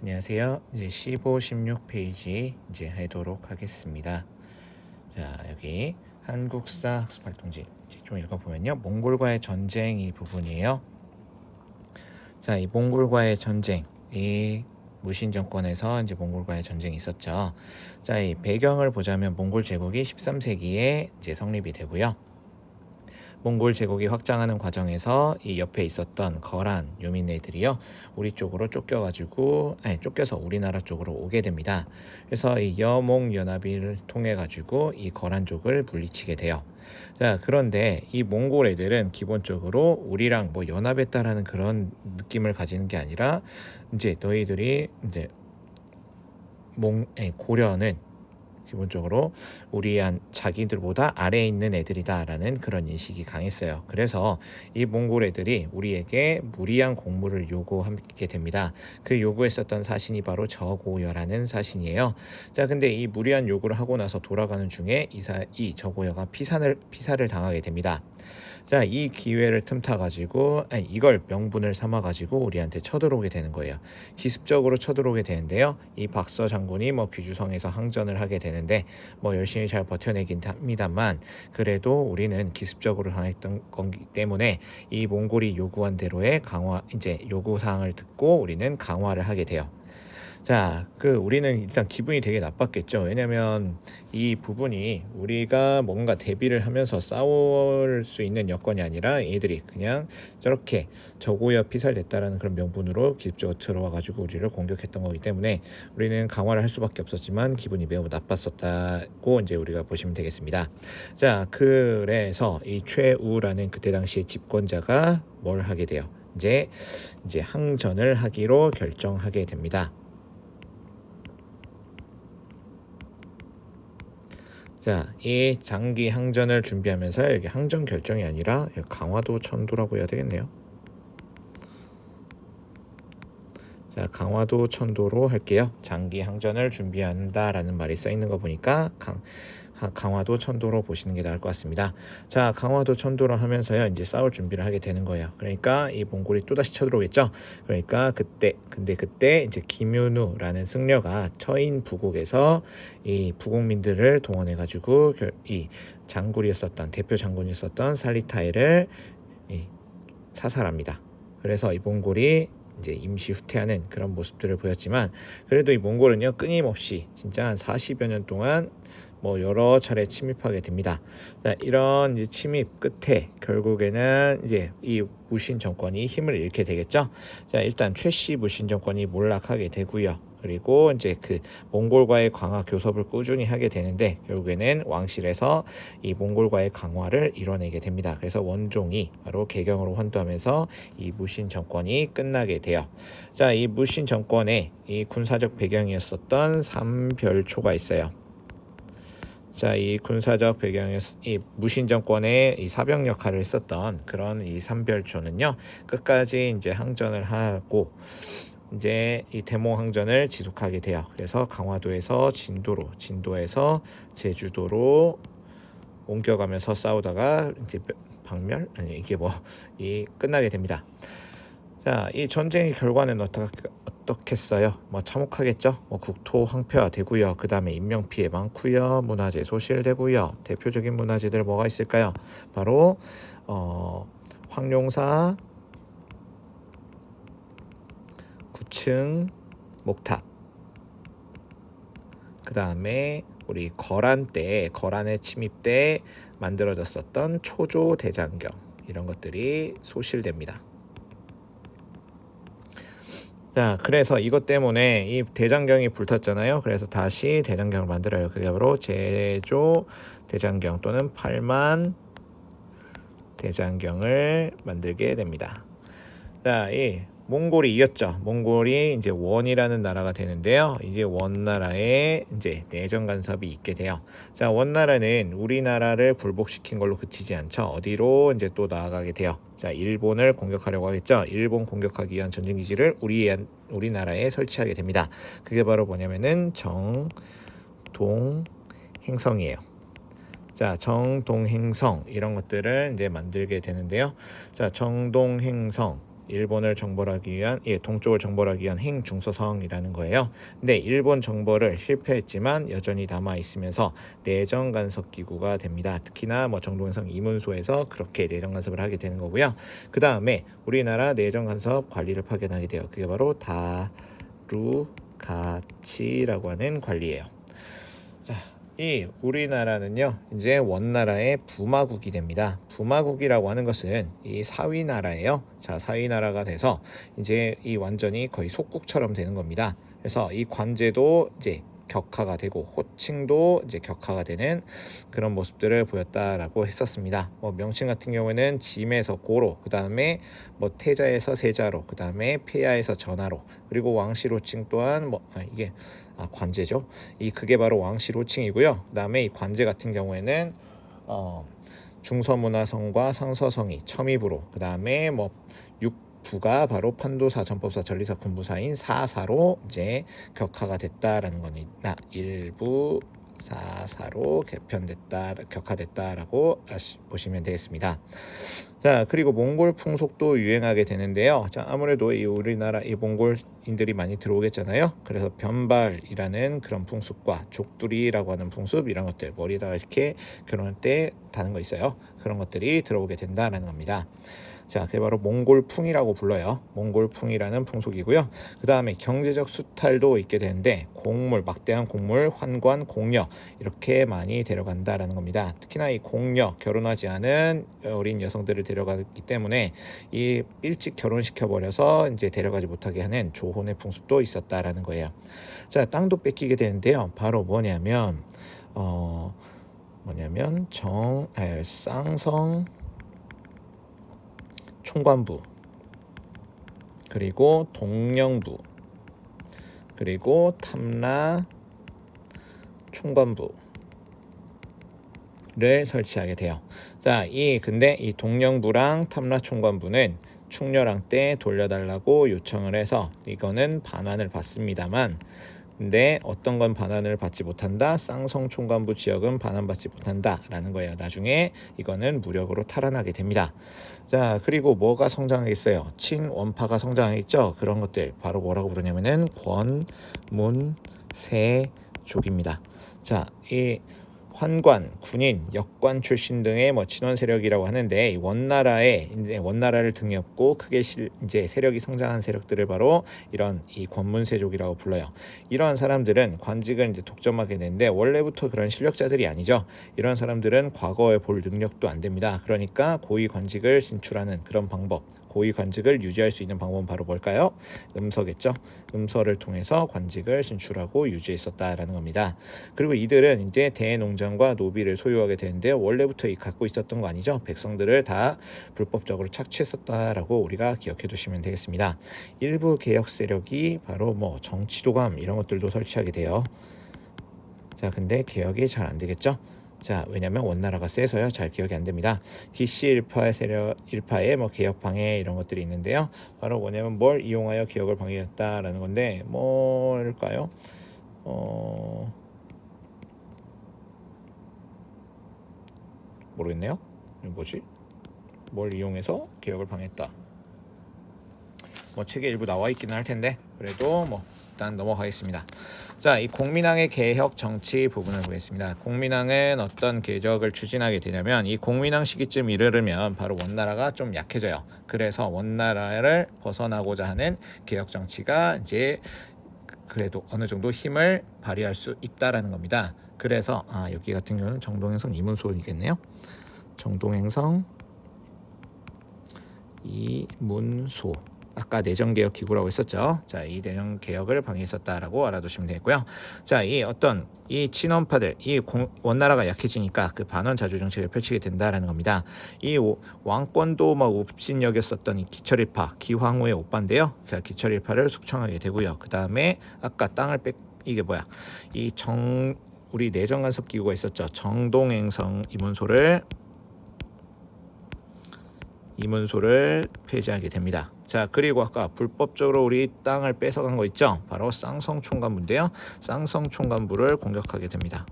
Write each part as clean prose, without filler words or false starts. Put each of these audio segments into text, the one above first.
안녕하세요. 이제 15, 16페이지 이제 하도록 하겠습니다. 자, 여기 한국사 학습활동지 좀 읽어보면요. 몽골과의 전쟁 이 부분이에요. 자, 이 몽골과의 전쟁, 이 무신 정권에서 이제 몽골과의 전쟁이 있었죠. 자, 이 배경을 보자면 몽골 제국이 13세기에 이제 성립이 되고요. 몽골 제국이 확장하는 과정에서 이 옆에 있었던 거란 유민애들이요, 우리 쪽으로 쫓겨서 우리나라 쪽으로 오게 됩니다. 그래서 이 여몽 연합을 통해 가지고 이 거란족을 물리치게 돼요. 자, 그런데 이 몽골 애들은 기본적으로 우리랑 뭐 연합했다라는 그런 느낌을 가지는 게 아니라, 이제 너희들이 이제 고려는 기본적으로 자기들보다 아래에 있는 애들이다라는 그런 인식이 강했어요. 그래서 이 몽골 애들이 우리에게 무리한 공물을 요구하게 됩니다. 그 요구했었던 사신이 바로 저고여라는 사신이에요. 자, 근데 이 무리한 요구를 하고 나서 돌아가는 중에 이 저고여가 피살을 당하게 됩니다. 자, 이 기회를 틈타가지고, 이걸 명분을 삼아가지고 우리한테 쳐들어오게 되는 거예요. 기습적으로 쳐들어오게 되는데요. 이 박서 장군이 귀주성에서 항전을 하게 되는데, 열심히 잘 버텨내긴 합니다만, 그래도 우리는 기습적으로 당했던 거기 때문에 이 몽골이 요구한 대로의 요구사항을 듣고 우리는 강화를 하게 돼요. 자, 우리는 일단 기분이 되게 나빴겠죠. 왜냐면 이 부분이 우리가 뭔가 대비를 하면서 싸울 수 있는 여건이 아니라 얘들이 그냥 저렇게 저고여 피살됐다라는 그런 명분으로 기습적으로 들어와 가지고 우리를 공격했던 거기 때문에 우리는 강화를 할 수밖에 없었지만 기분이 매우 나빴었다고 이제 우리가 보시면 되겠습니다. 자, 그래서 이 최우라는 그때 당시의 집권자가 뭘 하게 돼요? 이제 항전을 하기로 결정하게 됩니다. 자, 이 장기 항전을 준비하면서 여기 항전 결정이 아니라 강화도 천도라고 해야 되겠네요. 자, 강화도 천도로 할게요. 장기 항전을 준비한다라는 말이 써 있는 거 보니까 강화도 천도로 보시는 게 나을 것 같습니다. 자, 강화도 천도로 하면서요, 이제 싸울 준비를 하게 되는 거예요. 그러니까 이 몽골이 또다시 쳐들어오겠죠. 그러니까 그때 이제 김윤우라는 승려가 처인 부국에서 이 부국민들을 동원해 가지고 이 대표 장군이었던 살리타이를 사살합니다. 그래서 이 몽골이 이제 임시 후퇴하는 그런 모습들을 보였지만, 그래도 이 몽골은요, 끊임없이 진짜 한 40여 년 동안 여러 차례 침입하게 됩니다. 자, 이런 이제 침입 끝에 결국에는 이제 이 무신 정권이 힘을 잃게 되겠죠. 자, 일단 최씨 무신 정권이 몰락하게 되고요. 그리고 이제 몽골과의 강화 교섭을 꾸준히 하게 되는데, 결국에는 왕실에서 이 몽골과의 강화를 이뤄내게 됩니다. 그래서 원종이 바로 개경으로 환도하면서 이 무신 정권이 끝나게 돼요. 자, 이 무신 정권의 이 군사적 배경이었었던 삼별초가 있어요. 자, 이 군사적 배경에서 이 무신 정권의 이 사병 역할을 했었던 그런 이 삼별초는요, 끝까지 이제 항전을 하고 이제 이 대몽 항전을 지속하게 돼요. 그래서 강화도에서 진도에서 제주도로 옮겨가면서 싸우다가 이제 끝나게 됩니다. 자, 이 전쟁의 결과는 어떻겠어요? 참혹하겠죠. 국토 황폐화 되고요. 그 다음에 인명 피해 많고요. 문화재 소실되고요. 대표적인 문화재들 뭐가 있을까요? 바로 황룡사, 구층 목탑, 그 다음에 우리 거란의 침입 때 만들어졌었던 초조 대장경, 이런 것들이 소실됩니다. 자, 그래서 이것 때문에 이 대장경이 불탔잖아요. 그래서 다시 대장경을 만들어요. 그게 바로 제조 대장경 또는 팔만 대장경을 만들게 됩니다. 자, 이 몽골이 이겼죠. 몽골이 이제 원이라는 나라가 되는데요. 이제 원나라에 이제 내정 간섭이 있게 돼요. 자, 원나라는 우리나라를 굴복시킨 걸로 그치지 않죠. 어디로 이제 또 나아가게 돼요. 자, 일본을 공격하려고 하겠죠. 일본 공격하기 위한 전쟁 기지를 우리나라에 설치하게 됩니다. 그게 바로 뭐냐면은 정동행성이에요. 자, 정동행성, 이런 것들을 이제 만들게 되는데요. 자, 정동행성, 일본을 정벌하기 위한 동쪽을 정벌하기 위한 행중서성이라는 거예요. 근데 일본 정벌을 실패했지만 여전히 남아 있으면서 내정 간섭 기구가 됩니다. 특히나 뭐 정동행성 이문소에서 그렇게 내정 간섭을 하게 되는 거고요. 그 다음에 우리나라 내정 간섭 관리를 파견하게 돼요. 그게 바로 다루가치라고 하는 관리예요. 자, 이 우리나라는요 이제 원나라의 부마국이 됩니다. 부마국이라고 하는 것은 이 사위나라예요. 자, 사위나라가 돼서 이제 이 완전히 거의 속국처럼 되는 겁니다. 그래서 이 관제도 이제 격화가 되고 호칭도 이제 격화가 되는 그런 모습들을 보였다라고 했었습니다. 뭐 명칭 같은 경우에는 짐에서 고로, 그 다음에 뭐 태자에서 세자로, 그 다음에 폐하에서 전하로, 그리고 왕실 호칭 또한 이게 관제죠. 그게 바로 왕실 호칭이고요. 그 다음에 이 관제 같은 경우에는 중서문화성과 상서성이 첨입으로, 그 다음에 뭐 육부가 바로 판도사, 전법사, 전리사, 군부사인 사사로 이제 격화가 됐다라는 겁니다. 일부 사사로 격화됐다라고 보시면 되겠습니다. 자, 그리고 몽골 풍속도 유행하게 되는데요. 자, 아무래도 이 우리나라 이 몽골인들이 많이 들어오겠잖아요. 그래서 변발이라는 그런 풍습과 족두리라고 하는 풍습, 이런 것들, 머리에다가 이렇게 결혼할 때 다는 거 있어요. 그런 것들이 들어오게 된다라는 겁니다. 자, 그게 바로 몽골풍이라고 불러요. 몽골풍이라는 풍속이고요. 그 다음에 경제적 수탈도 있게 되는데 곡물, 막대한 곡물, 환관, 공녀 이렇게 많이 데려간다라는 겁니다. 특히나 이 공녀, 결혼하지 않은 어린 여성들을 데려가기 때문에 이 일찍 결혼시켜버려서 이제 데려가지 못하게 하는 조혼의 풍습도 있었다라는 거예요. 자, 땅도 뺏기게 되는데요. 바로 쌍성 총관부, 그리고 동령부, 그리고 탐라 총관부를 설치하게 돼요. 자, 근데 이 동령부랑 탐라 총관부는 충렬왕 때 돌려달라고 요청을 해서 이거는 반환을 받습니다만, 근데 어떤 건 반환을 받지 못한다, 쌍성 총관부 지역은 반환받지 못한다 라는 거예요. 나중에 이거는 무력으로 탈환하게 됩니다. 자, 그리고 뭐가 성장하겠어요? 친원파가 성장하겠죠. 그런 것들 바로 뭐라고 부르냐면은 권문세족입니다. 자, 이 환관, 군인, 역관 출신 등의 친원 세력이라고 하는데, 원나라에 이제 원나라를 등에 업고 크게 이제 세력이 성장한 세력들을 바로 이런 이 권문세족이라고 불러요. 이러한 사람들은 관직을 이제 독점하게 되는데 원래부터 그런 실력자들이 아니죠. 이런 사람들은 과거에 볼 능력도 안 됩니다. 그러니까 고위 관직을 진출하는 그런 방법, 고위 관직을 유지할 수 있는 방법은 바로 뭘까요? 음서겠죠. 음서를 통해서 관직을 진출하고 유지했었다라는 겁니다. 그리고 이들은 이제 대농장과 노비를 소유하게 되는데 원래부터 갖고 있었던 거 아니죠. 백성들을 다 불법적으로 착취했었다라고 우리가 기억해 두시면 되겠습니다. 일부 개혁 세력이 바로 정치도감 이런 것들도 설치하게 돼요. 자, 근데 개혁이 잘 안 되겠죠. 자, 왜냐면 원나라가 세서요. 잘 기억이 안 됩니다. 기씨 일파의 개혁 방해 이런 것들이 있는데요. 바로 뭐냐면 뭘 이용하여 개혁을 방해했다라는 건데 뭘까요? 모르겠네요. 뭐지? 뭘 이용해서 개혁을 방해했다. 책에 일부 나와 있기는 할 텐데 그래도 일단 넘어가겠습니다. 자, 이 공민왕의 개혁 정치 부분을 보겠습니다. 공민왕은 어떤 개혁을 추진하게 되냐면 이 공민왕 시기쯤 이르면 바로 원나라가 좀 약해져요. 그래서 원나라를 벗어나고자 하는 개혁 정치가 이제 그래도 어느 정도 힘을 발휘할 수 있다라는 겁니다. 그래서 여기 같은 경우는 정동행성 이문소이겠네요. 정동행성 이문소, 아까 내정개혁 기구라고 했었죠. 자, 이 내정개혁을 방해했었다라고 알아두시면 되고요. 자, 이 친원파들, 원나라가 약해지니까 그 반원 자주 정책을 펼치게 된다라는 겁니다. 이 왕권도 up신여겼었던 이 기철일파, 기황후의 오빠인데요. 그 기철일파를 숙청하게 되고요. 그 다음에 아까 땅을 우리 내정 간섭 기구가 있었죠. 정동행성 이문소를 폐지하게 됩니다. 자, 그리고 아까 불법적으로 우리 땅을 뺏어간 거 있죠? 바로 쌍성 총관부인데요. 쌍성 총관부를 공격하게 됩니다.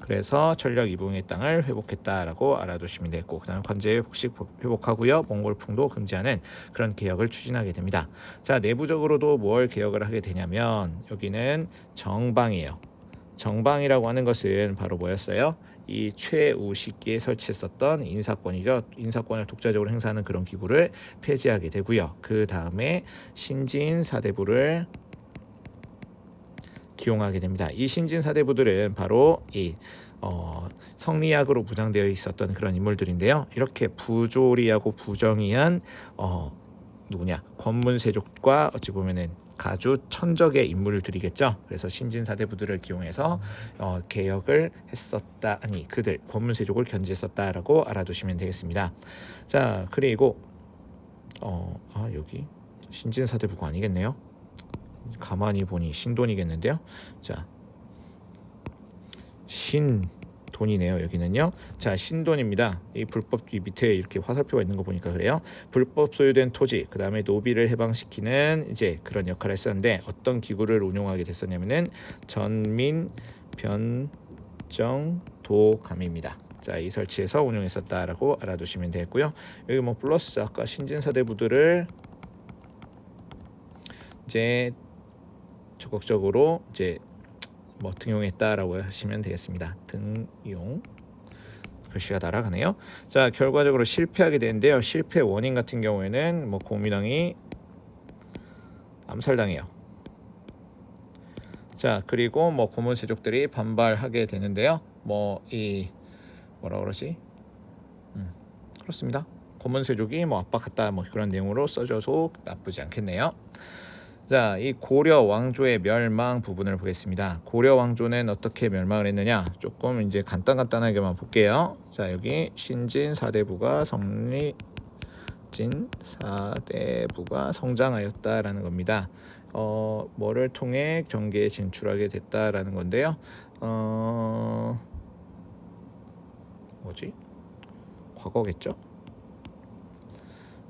그래서 전력 이붕의 땅을 회복했다라고 알아두시면 되겠고, 그다음 관제 회복식 회복하고요. 몽골풍도 금지하는 그런 개혁을 추진하게 됩니다. 자, 내부적으로도 뭘 개혁을 하게 되냐면 여기는 정방이에요. 정방이라고 하는 것은 바로 뭐였어요? 이 최우 시기에 설치했었던 인사권이죠. 인사권을 독자적으로 행사하는 그런 기구를 폐지하게 되고요. 그 다음에 신진 사대부를 기용하게 됩니다. 이 신진 사대부들은 바로 이 성리학으로 무장되어 있었던 그런 인물들인데요. 이렇게 부조리하고 부정의한 누구냐? 권문세족과 어찌 보면은 가주 천적의 인물들이겠죠. 그래서 신진 사대부들을 기용해서 개혁을 했었다. 아니, 그들 권문세족을 견제했었다라고 알아두시면 되겠습니다. 자, 그리고 여기 신진 사대부가 아니겠네요. 가만히 보니 신돈이겠는데요. 자, 신돈이네요. 여기는요. 자, 신돈입니다. 이 불법, 이 밑에 이렇게 화살표가 있는 거 보니까 그래요. 불법 소유된 토지, 그 다음에 노비를 해방시키는 이제 그런 역할을 했었는데, 어떤 기구를 운용하게 됐었냐면은 전민 변정도감입니다. 자, 이 설치해서 운용했었다라고 알아두시면 되겠고요. 여기 뭐 플러스 아까 신진사대부들을 이제 적극적으로 이제 뭐 등용했다라고 하시면 되겠습니다. 등용, 글씨가 날아가네요. 자, 결과적으로 실패하게 되는데요. 실패 원인 같은 경우에는 뭐 공민왕이 암살당해요. 자, 그리고 뭐 고문세족들이 반발하게 되는데요. 뭐 이 뭐라 그러지? 그렇습니다. 고문세족이 뭐 압박했다 뭐 그런 내용으로 써줘서 나쁘지 않겠네요. 자, 이 고려 왕조의 멸망 부분을 보겠습니다. 고려 왕조는 어떻게 멸망을 했느냐? 조금 이제 간단하게만 볼게요. 자, 여기 신진 사대부가 성장하였다라는 겁니다. 뭐를 통해 경계에 진출하게 됐다라는 건데요. 뭐지? 과거겠죠?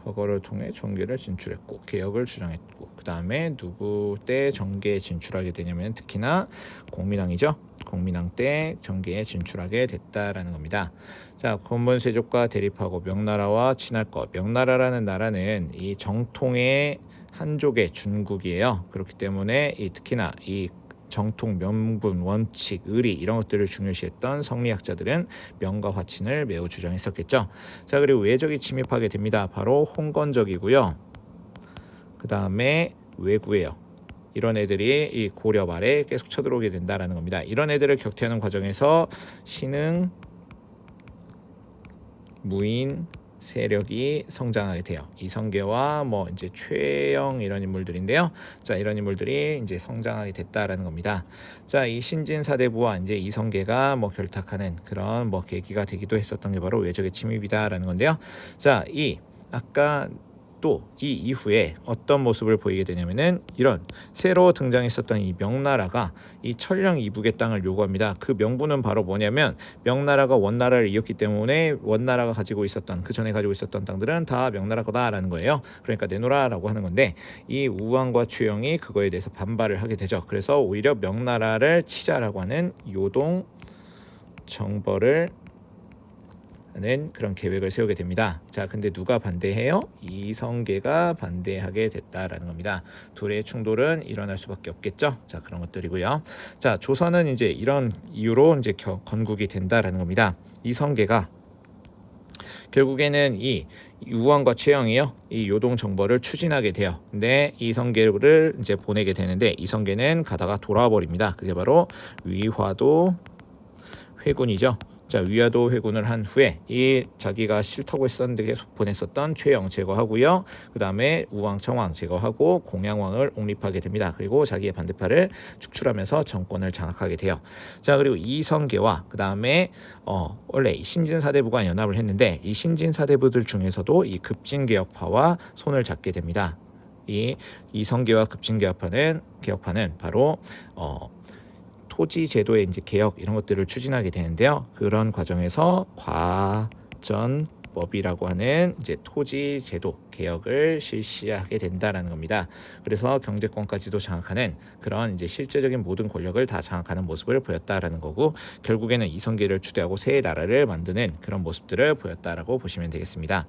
과거를 통해 정계를 진출했고 개혁을 주장했고, 그 다음에 누구 때 정계에 진출하게 되냐면 특히나 공민왕이죠. 공민왕 때 정계에 진출하게 됐다라는 겁니다. 자, 권문세족과 대립하고 명나라와 친할 것. 명나라라는 나라는 이 정통의 한족의 중국이에요. 그렇기 때문에 특히나 이 정통, 명분, 원칙, 의리 이런 것들을 중요시했던 성리학자들은 명과 화친을 매우 주장했었겠죠. 자, 그리고 외적이 침입하게 됩니다. 바로 홍건적이고요. 그 다음에 왜구예요. 이런 애들이 이 고려 말에 계속 쳐들어오게 된다라는 겁니다. 이런 애들을 격퇴하는 과정에서 신흥, 무인 세력이 성장하게 돼요. 이성계와 뭐 이제 최영 이런 인물들인데요. 자, 이런 인물들이 이제 성장하게 됐다라는 겁니다. 자, 이 신진 사대부와 이제 이성계가 뭐 결탁하는 그런 뭐 계기가 되기도 했었던 게 바로 외적의 침입이다라는 건데요. 자, 아까 또 이 이후에 어떤 모습을 보이게 되냐면은 이런 새로 등장했었던 이 명나라가 이 천령 이북의 땅을 요구합니다. 그 명분은 바로 뭐냐면 명나라가 원나라를 이었기 때문에 원나라가 가지고 있었던 그 전에 가지고 있었던 땅들은 다 명나라 거다라는 거예요. 그러니까 내놓으라라고 하는 건데, 이 우왕과 최영이 그거에 대해서 반발을 하게 되죠. 그래서 오히려 명나라를 치자라고 하는 요동 정벌을 는 그런 계획을 세우게 됩니다. 자, 근데 누가 반대해요? 이성계가 반대하게 됐다라는 겁니다. 둘의 충돌은 일어날 수밖에 없겠죠. 자, 그런 것들이고요. 자, 조선은 이제 이런 이유로 이제 건국이 된다라는 겁니다. 이성계가 결국에는 이 우왕과 최영이요, 이 요동 정벌을 추진하게 돼요. 근데 이성계를 이제 보내게 되는데 이성계는 가다가 돌아와 버립니다. 그게 바로 위화도 회군이죠. 자, 위화도 회군을 한 후에 이 자기가 싫다고 했었는데 계속 보냈었던 최영 제거하고요. 그 다음에 우왕, 청왕 제거하고 공양왕을 옹립하게 됩니다. 그리고 자기의 반대파를 축출하면서 정권을 장악하게 돼요. 자, 그리고 이성계와 그 다음에 원래 신진사대부가 연합을 했는데 이 신진사대부들 중에서도 이 급진개혁파와 손을 잡게 됩니다. 이 이성계와 급진개혁파는 바로 토지 제도의 이제 개혁 이런 것들을 추진하게 되는데요. 그런 과정에서 과전 법이라고 하는 이제 토지 제도 개혁을 실시하게 된다라는 겁니다. 그래서 경제권까지도 장악하는 그런 이제 실제적인 모든 권력을 다 장악하는 모습을 보였다라는 거고, 결국에는 이성계를 추대하고 새 나라를 만드는 그런 모습들을 보였다라고 보시면 되겠습니다.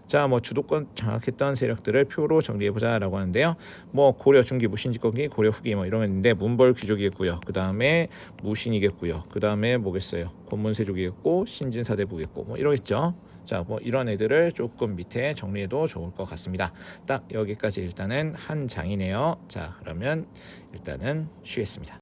자, 뭐 주도권 장악했던 세력들을 표로 정리해보자라고 하는데요. 뭐 고려 중기, 무신집권기, 고려 후기 뭐 이런 거 있는데 문벌 귀족이겠고요. 그 다음에 무신이겠고요. 그 다음에 뭐겠어요? 권문세족이겠고 신진사대부겠고 뭐 이러겠죠. 자, 뭐 이런 애들을 조금 밑에 정리해도 좋을 것 같습니다. 딱 여기까지 일단은 한 장이네요. 자, 그러면 일단은 쉬겠습니다.